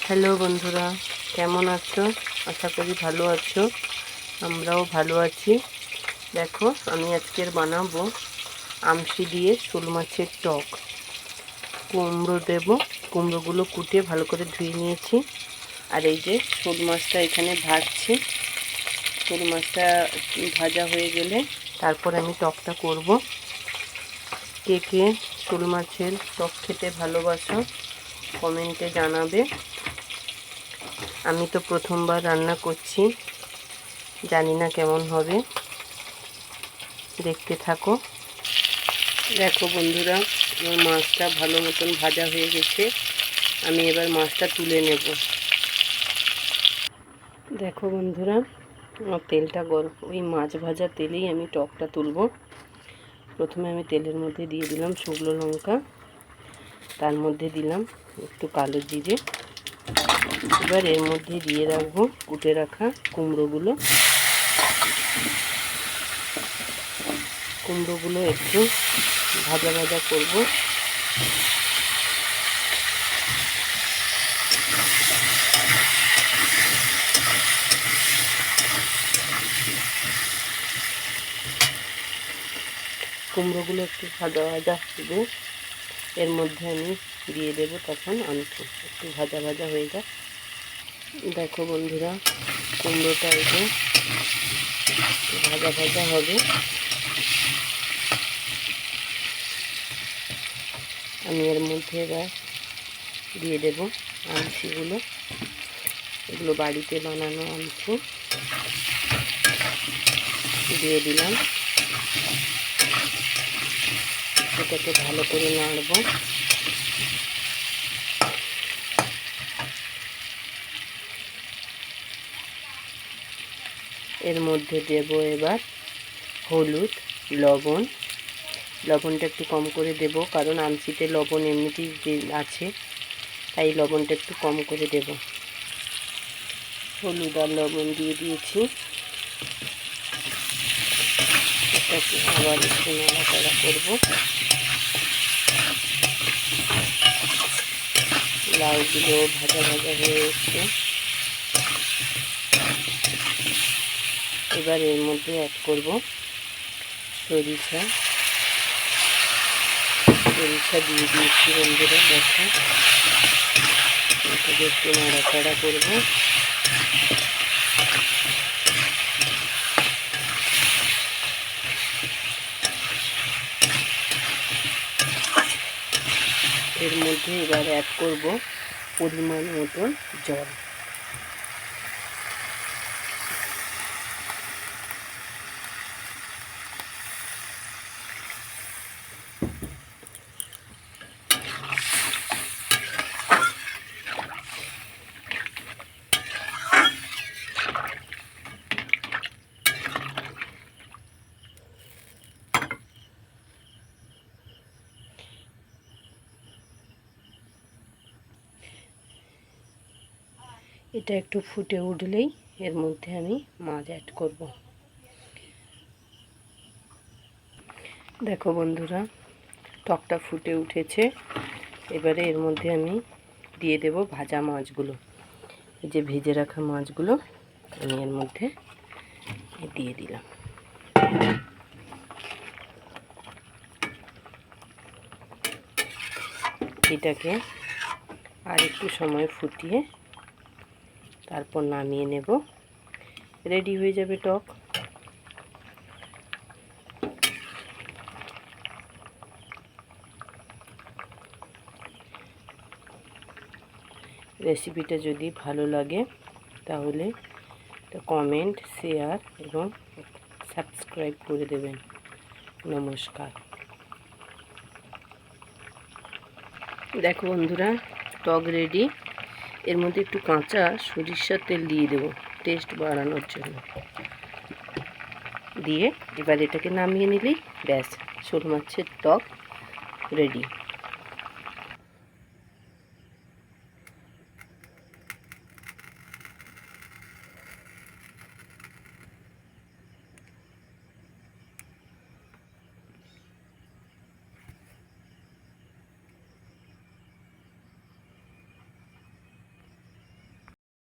Hello বন্ধুরা, কেমন আছো? আশা করি ভালো আছো। আমরাও ভালো আছি। দেখো, আমি আজকের বানাবো আমশি দিয়ে শোল মাছের টক। কুমড়ো দেব, কুমড়োগুলো কুটে ভালো করে ধুয়ে নিয়েছি। আর এই যে শোল মাছটা এখানে ভাজছি। শোল মাছটা ভাজা হয়ে গেলে তারপর আমি টকটা করব। কে কে শোল মাছের টক খেতে ভালোবাসো কমেন্টে জানাবে। আমি তো প্রথমবার রান্না করছি, জানি না কেমন হবে, দেখতে থাকো। দেখো বন্ধুরা, আমার মাছটা ভালো মতন ভাজা হয়ে গেছে। আমি এবার মাছটা তুলে নেব। দেখো বন্ধুরা, আমার তেলটা গরম, ওই মাছ ভাজা তেলেই আমি টকটা তুলব। প্রথমে আমি তেলের মধ্যে দিয়ে দিলাম শুকনো লঙ্কা, তার মধ্যে দিলাম একটু কালো জিরে। এবার এর মধ্যে দিয়ে রাখবো কুটে রাখা কুমড়োগুলো। কুমড়োগুলো একটু ভাজা ভাজা করব। কুমড়োগুলো একটু ভাজা ভাজা হবে, এর মধ্যে আমি দিয়ে দেব তখন আমচু। একটু ভাজা ভাজা হয়ে যাক। দেখো বন্ধুরা, কুমড়োটা একটু ভাজা ভাজা হবে। আমি এর মধ্যে এবার দিয়ে দেব আমচিগুলো। এগুলো বাড়িতে বানানো আমচু দিয়ে দিলাম। এটাকে ভালো করে নাড়ব। এর মধ্যে দেব এবার হলুদ, লবণ। লবণটা একটু কম করে দেব, কারণ আমচিতে লবণ এমনিতেই যে আছে, তাই লবণটা একটু কম করে দেব। হলুদ আর লবণ দিয়ে দিয়েছি। এটাকে আবার একটু নাড়াচাড়া করব। লাউগুলো ভাজা ভাজা হয়ে এসছে। এবার এর মধ্যে অ্যাড করব সরিষা। সরিষা দিয়ে দিয়েছি বন্ধুরা। দেখো, এটাকে একটু নাড়াচাড়া করব। এর মধ্যে এবার অ্যাড করব পরিমাণ মতন জল। এটা একটু ফুটে উঠলেই এর মধ্যে আমি মাছ অ্যাড করব। দেখো বন্ধুরা, টকটা ফুটে উঠেছে। এবারে এর মধ্যে আমি দিয়ে দেব ভাজা মাছগুলো। এই যে ভেজে রাখা মাছগুলো আমি এর মধ্যে দিয়ে দিলাম। এটাকে আর একটু সময় ফুটিয়ে তারপর নামিয়ে নেব। রেডি হয়ে যাবে টক। রেসিপিটা যদি ভালো লাগে তাহলে কমেন্ট, শেয়ার এবং সাবস্ক্রাইব করে দেবেন। নমস্কার। দেখো বন্ধুরা, টক রেডি। এর মধ্যে একটু কাঁচা সরিষার তেল দিয়ে দেবো টেস্ট বাড়ানোর জন্য। দিয়ে এবার এটাকে নামিয়ে নিলেই ব্যাস, শোল মাছের টক রেডি।